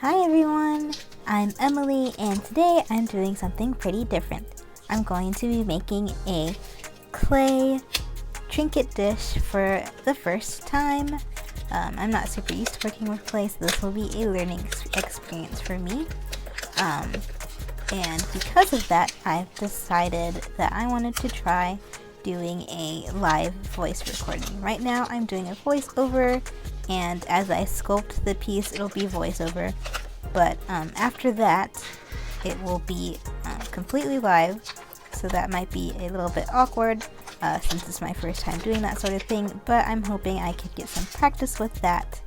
Hi everyone, I'm Emily and today I'm doing something pretty different. I'm going to be making a clay trinket dish for the first time. I'm not super used to working with clay, so this will be a learning experience for me. And because of that, I've decided that I wanted to try doing a live voice recording. Right now I'm doing a voiceover, and as I sculpt the piece it'll be voiceover, but after that it will be completely live, so that might be a little bit awkward since it's my first time doing that sort of thing, but I'm hoping I could get some practice with that,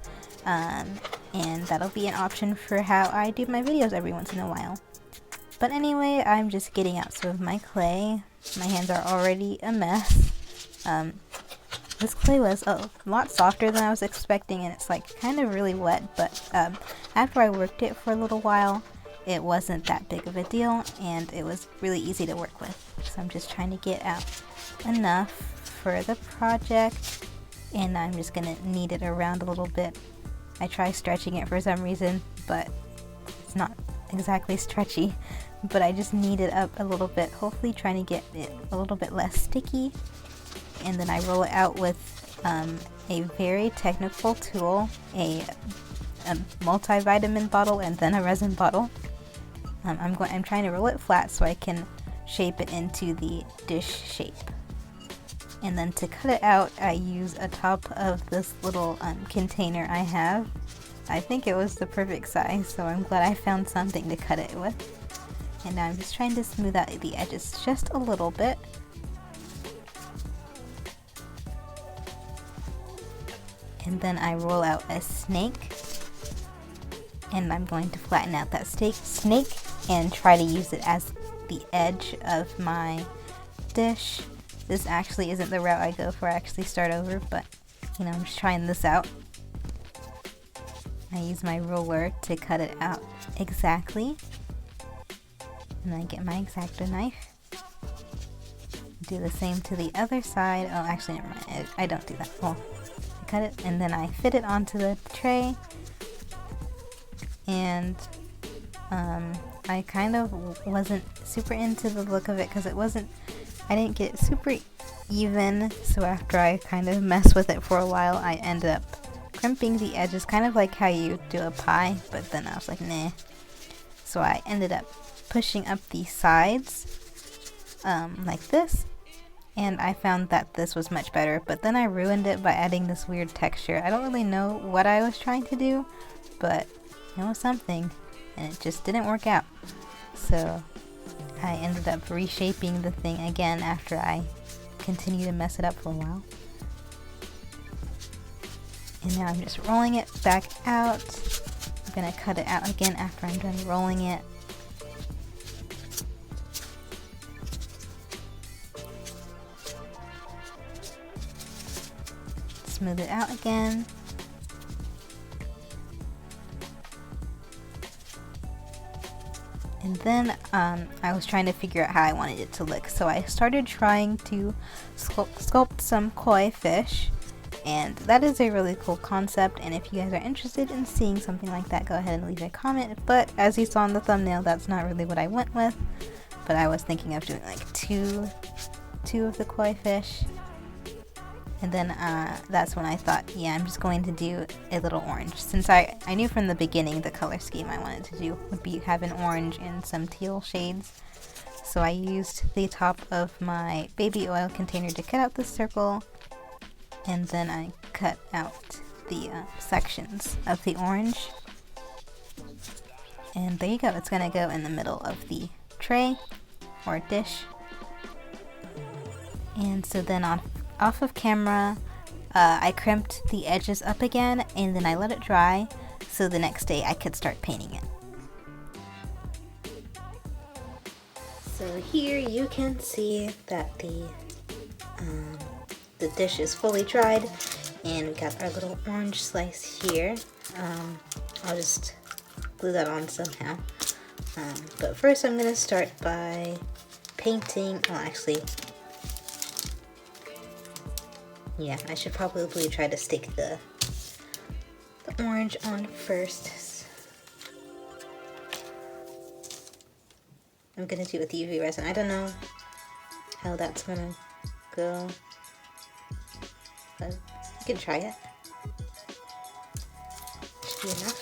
and that'll be an option for how I do my videos every once in a while. But anyway, I'm just getting out some of my clay. My hands are already a mess. This clay was a lot softer than I was expecting, and it's like kind of really wet, but after I worked it for a little while, it wasn't that big of a deal, and it was really easy to work with. So I'm just trying to get out enough for the project, and I'm just gonna knead it around a little bit. I try stretching it for some reason, but it's not exactly stretchy, but I just knead it up a little bit, hopefully trying to get it a little bit less sticky. And then I roll it out with a very technical tool, a multivitamin bottle and then a resin bottle. I'm trying to roll it flat so I can shape it into the dish shape. And then to cut it out, I use a top of this little container I have. I think it was the perfect size, so I'm glad I found something to cut it with. And now I'm just trying to smooth out the edges just a little bit. And then I roll out a snake, and I'm going to flatten out that snake and try to use it as the edge of my dish. This actually isn't the route I go for, I actually start over, but you know, I'm just trying this out. I use my ruler to cut it out exactly, and then I get my X-Acto knife. Do the same to the other side. Oh, actually never mind, I don't do that. Well, I cut it and then I fit it onto the tray, and I kind of wasn't super into the look of it because I didn't get super even, so after I kind of messed with it for a while, I ended up crimping the edges, kind of like how you do a pie, but then I was like, nah. So I ended up pushing up the sides like this, and I found that this was much better, but then I ruined it by adding this weird texture. I don't really know what I was trying to do, but it was something, and it just didn't work out. So I ended up reshaping the thing again after I continued to mess it up for a while. And now I'm just rolling it back out. I'm gonna cut it out again after I'm done rolling it. Smooth it out again. And then I was trying to figure out how I wanted it to look. So I started trying to sculpt some koi fish. And that is a really cool concept, and if you guys are interested in seeing something like that, go ahead and leave a comment. But as you saw in the thumbnail, that's not really what I went with. But I was thinking of doing like two of the koi fish. And then that's when I thought, yeah, I'm just going to do a little orange. Since I knew from the beginning the color scheme I wanted to do would be have an orange and some teal shades. So I used the top of my baby oil container to cut out the circle. And then I cut out the sections of the orange. And there you go, it's gonna go in the middle of the tray or dish. And so then off of camera, I crimped the edges up again, and then I let it dry so the next day I could start painting it. So here you can see that the dish is fully dried, and we got our little orange slice here. I'll just glue that on somehow. But first I'm gonna start by painting. Well, actually, yeah, I should probably try to stick the orange on first. I'm gonna do with UV resin. I don't know how that's gonna go, but you can try it. Should be enough.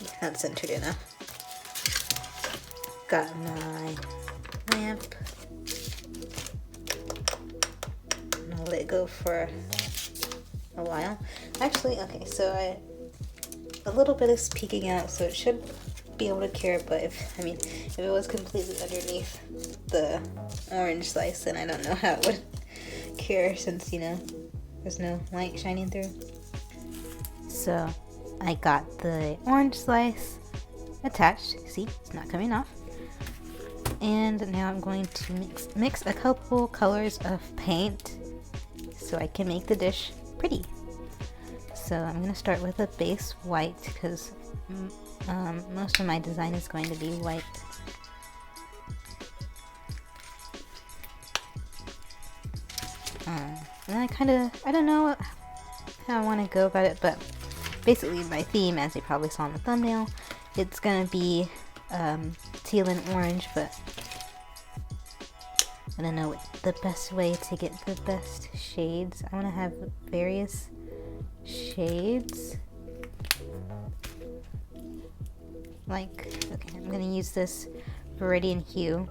Yeah, that's centered enough. Got my lamp. And I'll let it go for a while. Actually, okay, so a little bit is peeking out, so it should be able to cure, but if it was completely underneath the orange slice, then I don't know how it would cure since, you know, there's no light shining through. So I got the orange slice attached. See, it's not coming off. And now I'm going to mix a couple colors of paint so I can make the dish pretty. So I'm going to start with a base white because most of my design is going to be white. And then I don't know how I want to go about it, but basically my theme, as you probably saw in the thumbnail, it's going to be teal and orange, but I don't know the best way to get the best shades. I want to have various shades. Like, okay, I'm going to use this Viridian Hue.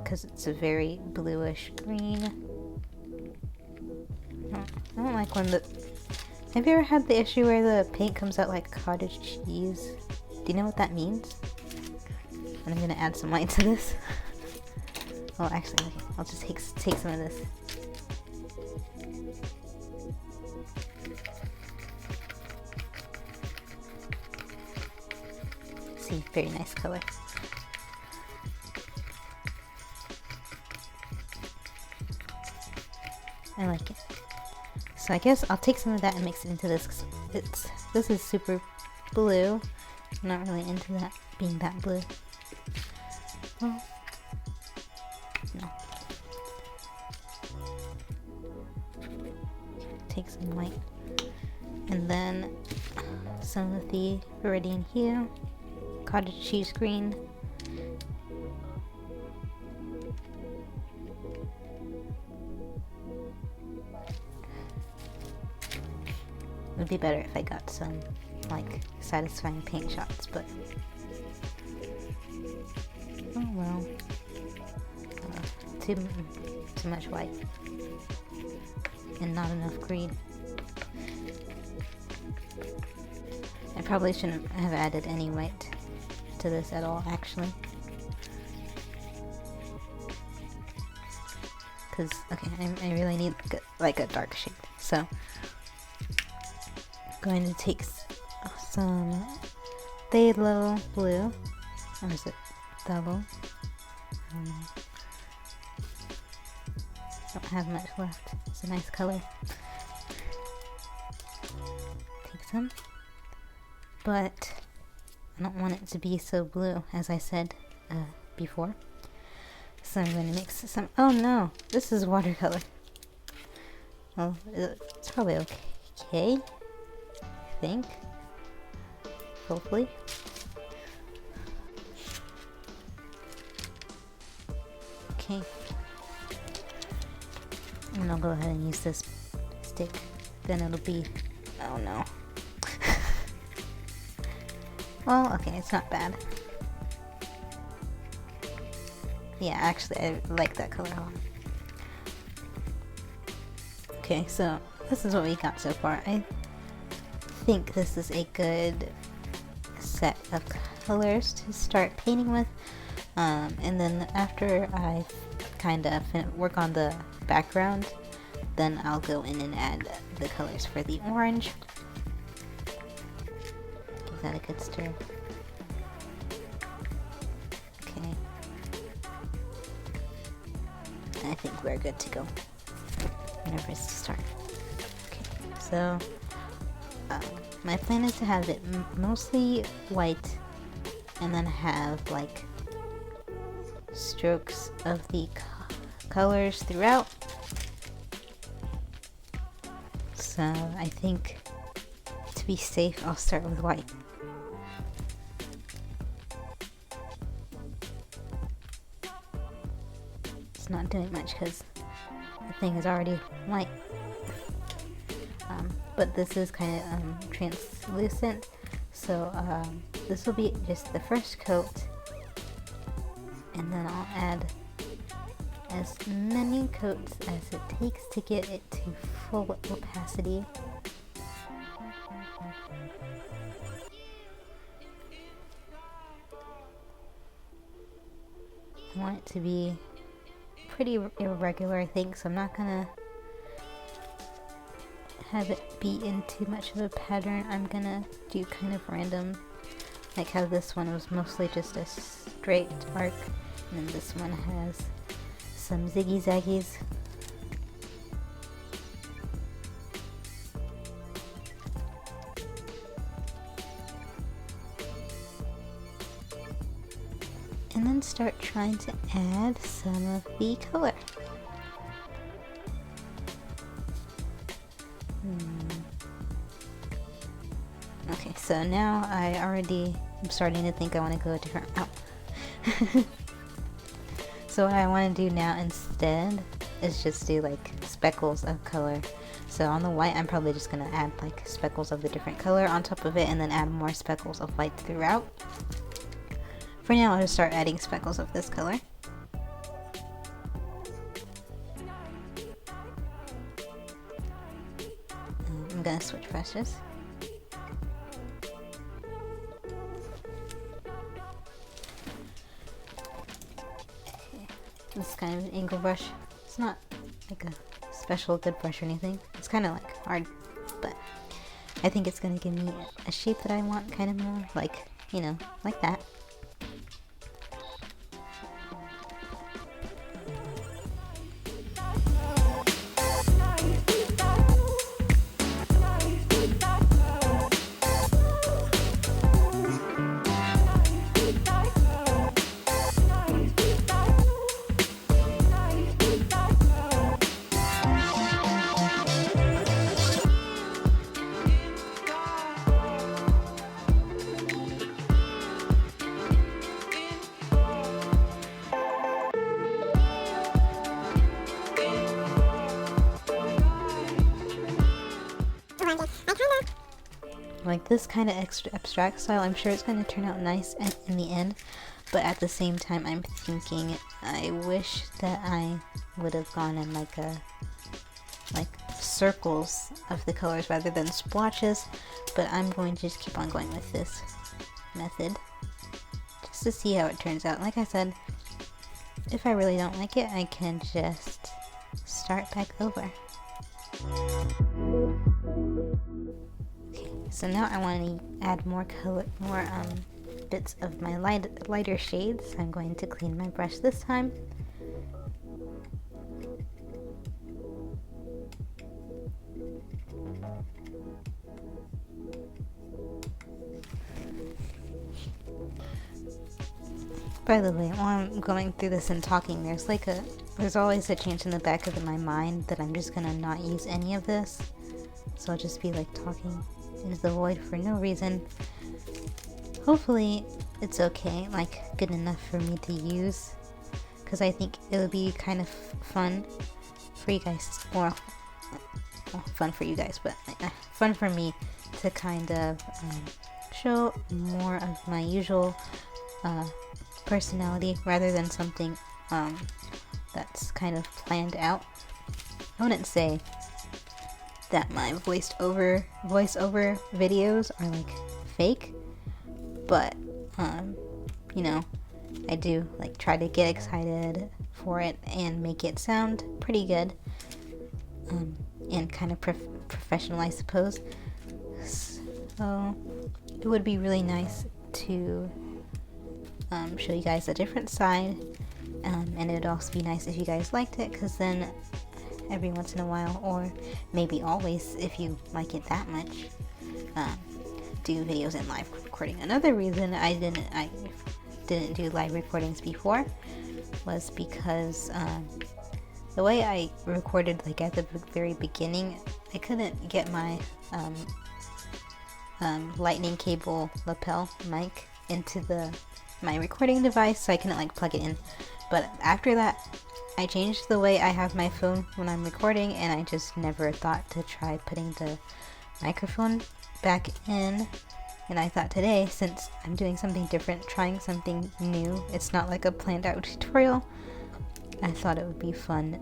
Because it's a very bluish green. I don't like when the... Have you ever had the issue where the paint comes out like cottage cheese? Do you know what that means? And I'm gonna add some white to this. Oh, actually, okay, I'll just take some of this. See, very nice color. I like it. So I guess I'll take some of that and mix it into this, because this is super blue. I'm not really into that being that blue. Well, no. Take some white. And then some of the Viridian Hue, cottage cheese green. It would be better if I got some like satisfying paint shots, but oh well. Too much white and not enough green. I probably shouldn't have added any white to this at all, actually. Because, okay, I really need like a dark shade. So, I'm going to take some Phthalo blue. Or is it Phthalo? Don't have much left. It's a nice color. Take some. But I don't want it to be so blue, as I said before. So I'm going to mix some. Oh no, this is watercolor. Well, it's probably okay. I think. Hopefully. Okay. And I'll go ahead and use this stick. Then it'll be. Oh no. Well, okay, it's not bad. Yeah, actually, I like that color a lot. Okay, so this is what we got so far. I think this is a good set of colors to start painting with. And then after I kind of work on the background, then I'll go in and add the colors for the orange. Give that a good stir. Okay. I think we're good to go. Whenever it's to start. Okay, so my plan is to have it mostly white and then have like strokes of the colors throughout. So I think to be safe, I'll start with white. It's not doing much because the thing is already white. But this is kind of translucent, so this will be just the first coat, and then I'll add as many coats as it takes to get it to full opacity. I want it to be pretty irregular, I think, so I'm not gonna have it be in too much of a pattern. I'm gonna do kind of random, like how this one was mostly just a straight arc, and then this one has some ziggy zaggies. And then start trying to add some of the color. Okay, so now I'm starting to think I want to go a different route. So what I want to do now instead is just do like speckles of color. So on the white, I'm probably just going to add like speckles of the different color on top of it, and then add more speckles of white throughout. For now, I'll just start adding speckles of this color. I'm gonna switch brushes. This is kind of an angle brush. It's not like a special good brush or anything. It's kind of like hard, but I think it's gonna give me a shape that I want, kind of more like, you know, like that. Like this kind of extra abstract style, I'm sure it's going to turn out nice in the end, but at the same time I'm thinking I wish that I would have gone in like circles of the colors rather than splotches, but I'm going to just keep on going with this method just to see how it turns out. Like I said, if I really don't like it, I can just start back over. So now I want to add more color, more bits of my lighter shades. I'm going to clean my brush this time. By the way, while I'm going through this and talking, there's always a chance in the back of my mind that I'm just gonna not use any of this. So I'll just be like talking into the void for no reason. Hopefully it's okay, like good enough for me to use, because I think it would be kind of fun for you guys, well, fun for you guys, but fun for me to kind of show more of my usual personality rather than something that's kind of planned out. I wouldn't say that my voiceover videos are like fake, but you know, I do like try to get excited for it and make it sound pretty good, and kind of professional, I suppose. So it would be really nice to show you guys a different side, and it would also be nice if you guys liked it, because then every once in a while, or maybe always if you like it that much, do videos in live recording. Another reason I didn't do live recordings before was because the way I recorded, like at the very beginning, I couldn't get my lightning cable lapel mic into my recording device, so I couldn't like plug it in. But after that, I changed the way I have my phone when I'm recording, and I just never thought to try putting the microphone back in. And I thought today, since I'm doing something different, trying something new, it's not like a planned out tutorial, I thought it would be fun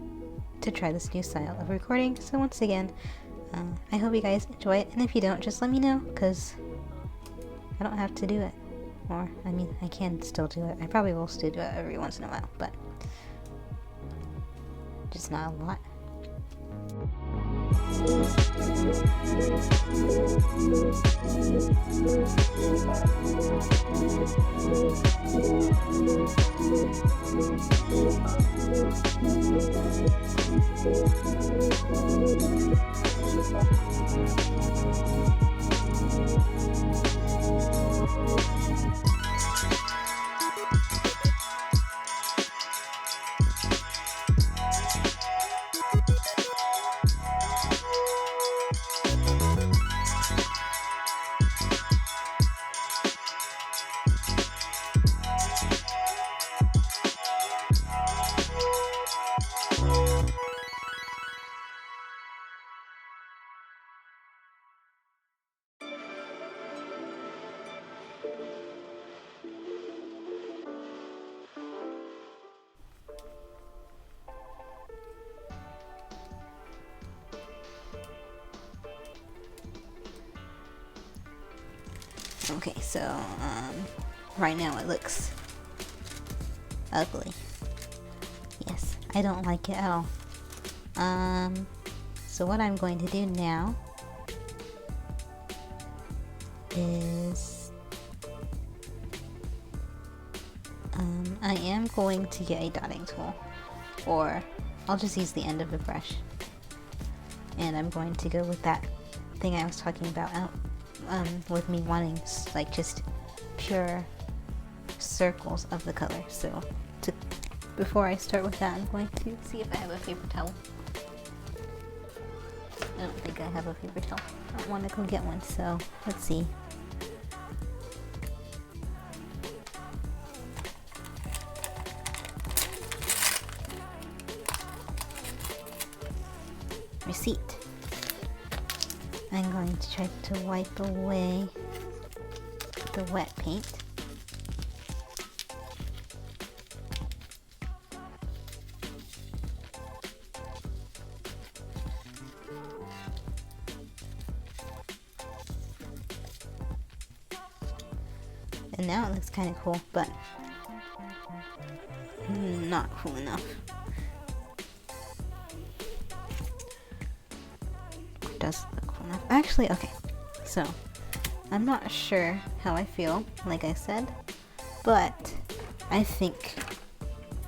to try this new style of recording. So once again, I hope you guys enjoy it, and if you don't, just let me know, because I don't have to do it. Or, I mean, I can still do it. I probably will still do it every once in a while, but just not a lot. Okay, so right now it looks ugly. Yes, I don't like it at all. So what I'm going to do now is I am going to get a dotting tool, or I'll just use the end of the brush, and I'm going to go with that thing I was talking about with me wanting like just pure circles of the color. So before I start with that, I'm going to see if I have a paper towel. I don't think I have a paper towel. I don't want to go get one, so let's see. Receipt. I'm going to try to wipe away the wet paint. And now it looks kind of cool, but not cool enough. It does look cool enough. Actually, okay, so I'm not sure how I feel, like I said, but I think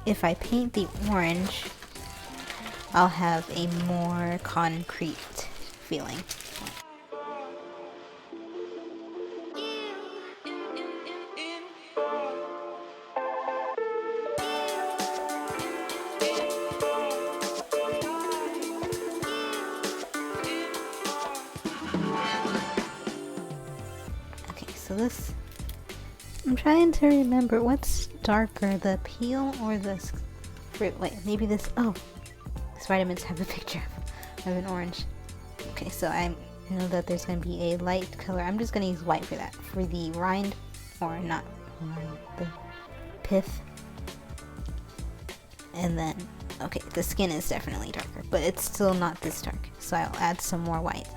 if I paint the orange, I'll have a more concrete feeling. So this, I'm trying to remember what's darker, the peel or the fruit. Wait, maybe this, oh, these vitamins have a picture of an orange. Okay, so I know that there's going to be a light color. I'm just going to use white for that. For the rind, or not rind, the pith. And then, okay, the skin is definitely darker, but it's still not this dark. So I'll add some more white.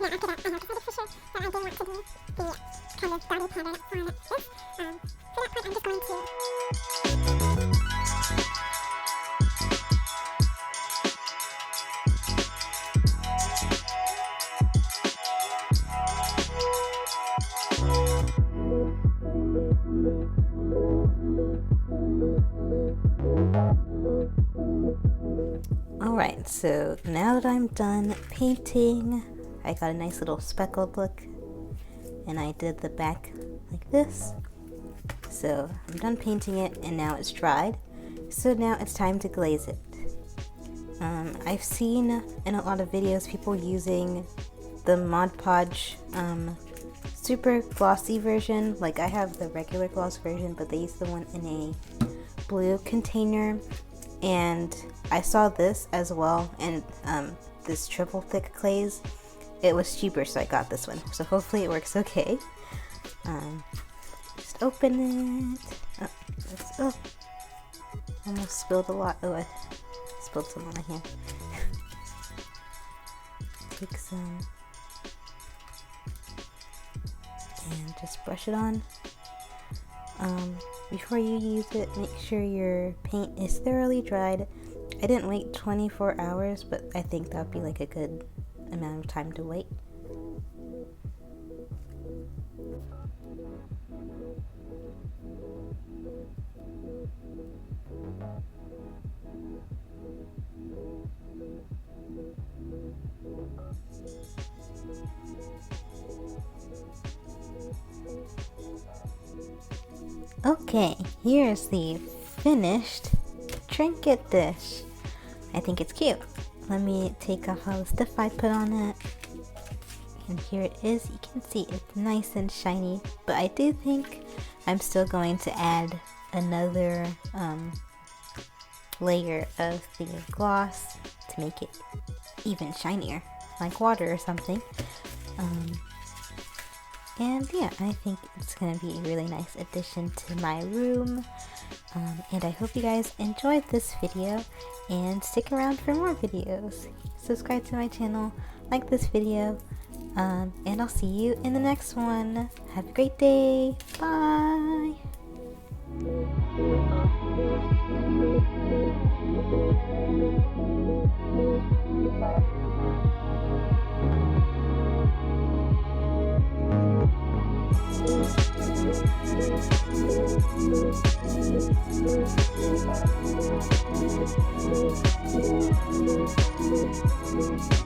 after that, I have decided for sure that I didn't want to do the kind of dotted pattern on this. For that part, I'm just going to... Alright, so now that I'm done painting, I got a nice little speckled look, and I did the back like this. So I'm done painting it, and now it's dried. So now it's time to glaze it. I've seen in a lot of videos people using the Mod Podge super glossy version. Like, I have the regular gloss version, but they use the one in a blue container. And I saw this as well, and this triple thick glaze. It was cheaper, so I got this one. So hopefully it works okay. Just open it. Oh, almost spilled a lot. Oh, I spilled some on my hand. Take some and just brush it on. Before you use it, make sure your paint is thoroughly dried. I didn't wait 24 hours, but I think that would be like a good amount of time to wait. Okay, here's the finished trinket dish. I think it's cute. Let me take off all the stuff I put on it. And here it is. You can see it's nice and shiny, but I do think I'm still going to add another layer of the gloss to make it even shinier, like water or something. And yeah, I think it's going to be a really nice addition to my room. And I hope you guys enjoyed this video, and stick around for more videos. Subscribe to my channel, like this video, and I'll see you in the next one. Have a great day. Bye.